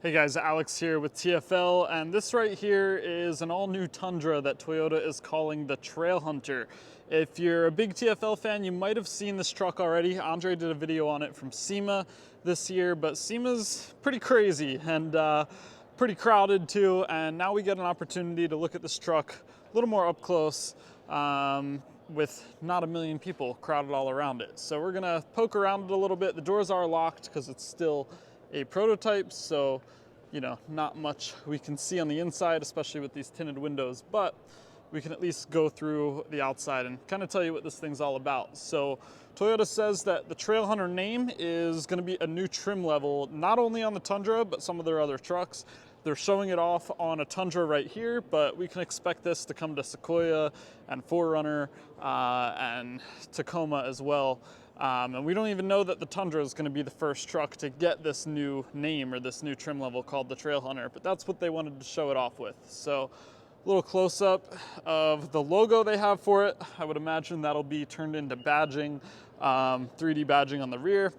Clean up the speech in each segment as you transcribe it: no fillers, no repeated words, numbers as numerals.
Hey guys, Alex here with TFL, and this right here is an all-new Tundra that Toyota is calling the Trailhunter. If you're a big TFL fan, you might have seen this truck already. Andre did a video on it from SEMA this year, but SEMA's pretty crazy and pretty crowded too, and now we get an opportunity to look at this truck a little more up close with not a million people crowded all around it. So we're gonna poke around it a little bit. The doors are locked because it's still a prototype, so not much we can see on the inside, especially with these tinted windows, but we can at least go through the outside and kind of tell you what this thing's all about. So Toyota says that the Trailhunter name is going to be a new trim level, not only on the Tundra, but some of their other trucks. They're showing it off on a Tundra right here, but we can expect this to come to Sequoia and 4Runner and Tacoma as well. And we don't even know that the Tundra is going to be the first truck to get this new name or this new trim level called the Trailhunter, but that's what they wanted to show it off with. So a little close-up of the logo they have for it. I would imagine that'll be turned into badging, 3D badging on the rear.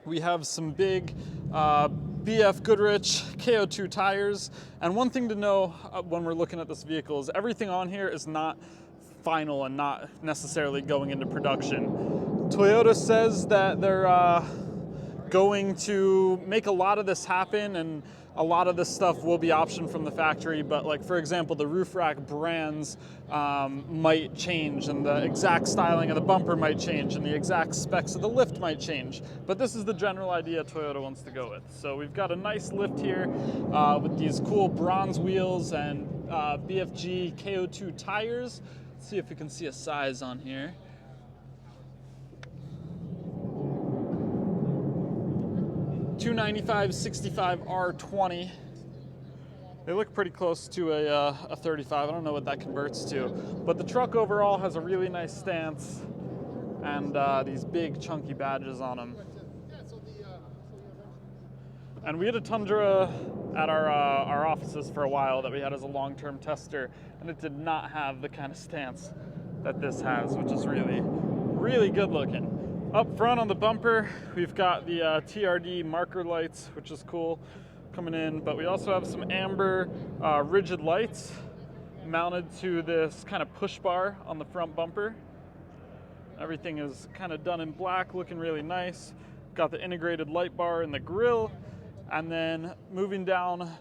We have some big BF Goodrich KO2 tires. And one thing to know when we're looking at this vehicle is everything on here is not final and not necessarily going into production. Toyota says that they're going to make a lot of this happen, and a lot of this stuff will be optioned from the factory, but like for example, the roof rack brands might change, and the exact styling of the bumper might change, and the exact specs of the lift might change. But this is the general idea Toyota wants to go with. So we've got a nice lift here with these cool bronze wheels and BFG KO2 tires. Let's see if we can see a size on here. $295/65 R20. They look pretty close to a 35. I don't know what that converts to, but the truck overall has a really nice stance and these big chunky badges on them. And we had a Tundra at our offices for a while that we had as a long-term tester, and it did not have the kind of stance that this has, which is really, really good looking. Up front on the bumper, we've got the TRD marker lights, which is cool, coming in, but we also have some amber rigid lights mounted to this kind of push bar on the front bumper. Everything is kind of done in black, looking really nice. Got the integrated light bar in the grille, and then moving down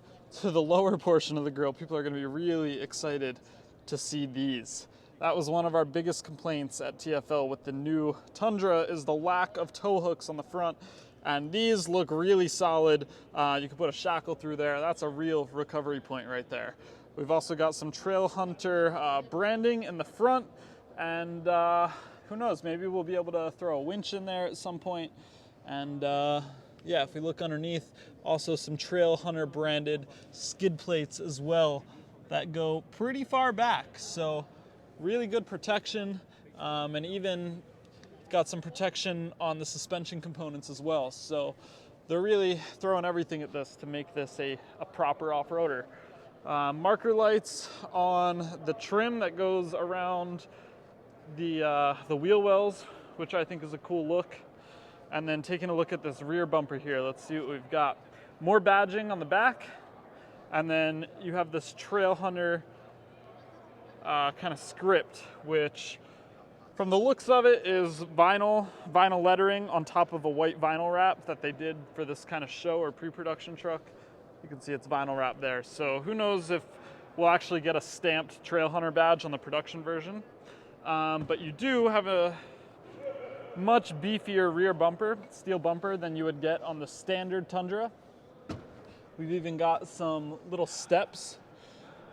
to the lower portion of the grille, people are going to be really excited to see these. That was one of our biggest complaints at TFL with the new Tundra, is the lack of tow hooks on the front. And these look really solid. You can put a shackle through there. That's a real recovery point right there. We've also got some Trailhunter branding in the front. And who knows, maybe we'll be able to throw a winch in there at some point. And yeah, if we look underneath, also some Trailhunter branded skid plates as well that go pretty far back. So really good protection, and even got some protection on the suspension components as well. So they're really throwing everything at this to make this a proper off-roader. Marker lights on the trim that goes around the wheel wells, which I think is a cool look. And then taking a look at this rear bumper here, let's see what we've got. More badging on the back, and then you have this Trailhunter kind of script, which from the looks of it is vinyl lettering on top of a white vinyl wrap that they did for this kind of show or pre-production truck. You can see it's vinyl wrap there. So who knows if we'll actually get a stamped Trailhunter badge on the production version. But you do have a much beefier rear bumper, steel bumper, than you would get on the standard Tundra. We've even got some little steps,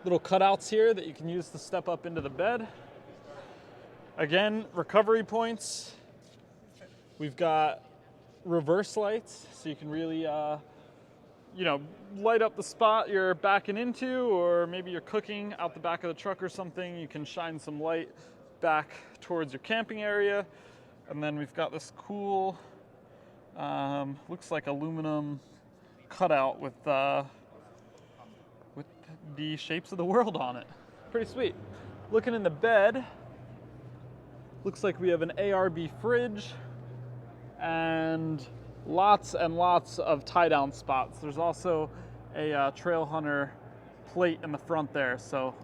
little cutouts here that you can use to step up into the bed. Again, recovery points. We've got reverse lights, so you can really, light up the spot you're backing into, or maybe you're cooking out the back of the truck or something. You can shine some light back towards your camping area. And then we've got this cool, looks like aluminum cutout with the shapes of the world on it. Pretty sweet. Looking in the bed, looks like we have an ARB fridge and lots and lots of tie-down spots. There's also a Trailhunter plate in the front there, so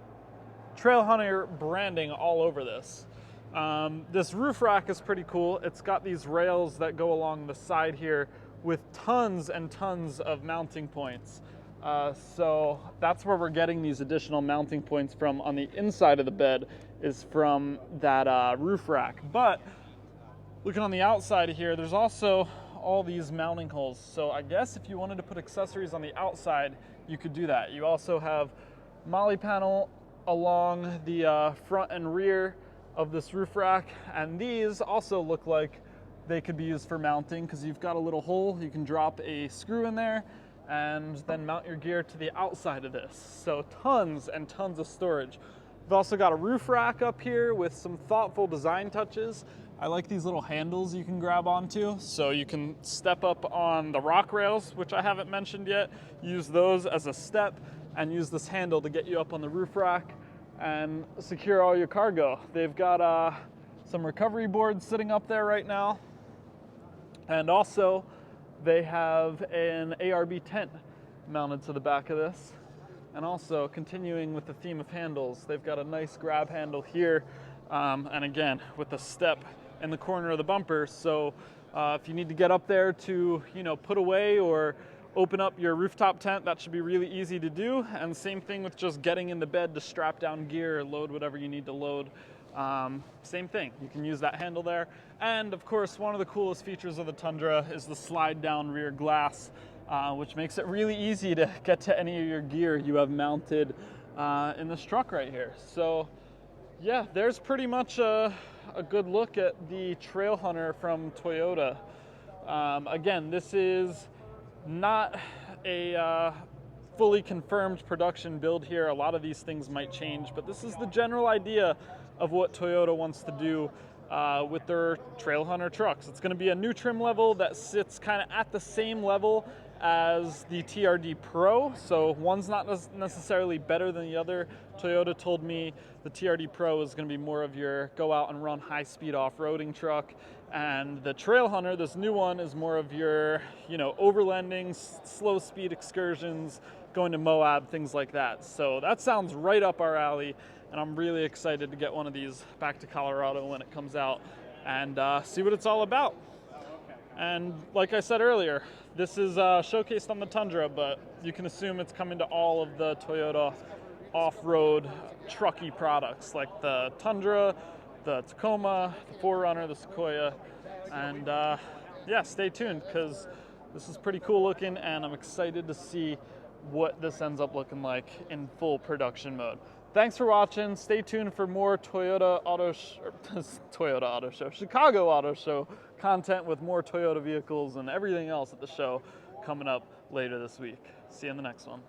Trailhunter branding all over this. This roof rack is pretty cool. It's got these rails that go along the side here with tons and tons of mounting points. So that's where we're getting these additional mounting points from on the inside of the bed, is from that roof rack. But looking on the outside here, there's also all these mounting holes. So I guess if you wanted to put accessories on the outside, you could do that. You also have molly panel along the front and rear of this roof rack, and these also look like they could be used for mounting because you've got a little hole. You can drop a screw in there and then mount your gear to the outside of this. So tons and tons of storage. We've also got a roof rack up here with some thoughtful design touches. I like these little handles you can grab onto, so you can step up on the rock rails, which I haven't mentioned yet. Use those as a step and use this handle to get you up on the roof rack and secure all your cargo. They've got some recovery boards sitting up there right now, and also they have an ARB tent mounted to the back of this. And also, continuing with the theme of handles, they've got a nice grab handle here, and again with a step in the corner of the bumper, so if you need to get up there to put away or open up your rooftop tent, that should be really easy to do. And same thing with just getting in the bed to strap down gear or load whatever you need to load. Same thing, you can use that handle there. And of course, one of the coolest features of the Tundra is the slide down rear glass, which makes it really easy to get to any of your gear you have mounted in this truck right here. So yeah, there's pretty much a good look at the Trailhunter from Toyota. Again, this is not a fully confirmed production build here. A lot of these things might change, but this is the general idea of what Toyota wants to do with their Trailhunter trucks. It's going to be a new trim level that sits kind of at the same level as the TRD Pro, so one's not necessarily better than the other. Toyota told me the TRD Pro is going to be more of your go out and run high-speed off-roading truck, and the Trailhunter, this new one, is more of your overlanding, slow-speed excursions, going to Moab, things like that. So that sounds right up our alley, and I'm really excited to get one of these back to Colorado when it comes out and see what it's all about. And like I said earlier, this is showcased on the Tundra, but you can assume it's coming to all of the Toyota off-road trucky products like the Tundra, the Tacoma, the 4Runner, the Sequoia, and yeah, stay tuned because this is pretty cool looking, and I'm excited to see what this ends up looking like in full production mode. Thanks for watching. Stay tuned for more Chicago Auto Show content with more Toyota vehicles and everything else at the show coming up later this week. See you in the next one.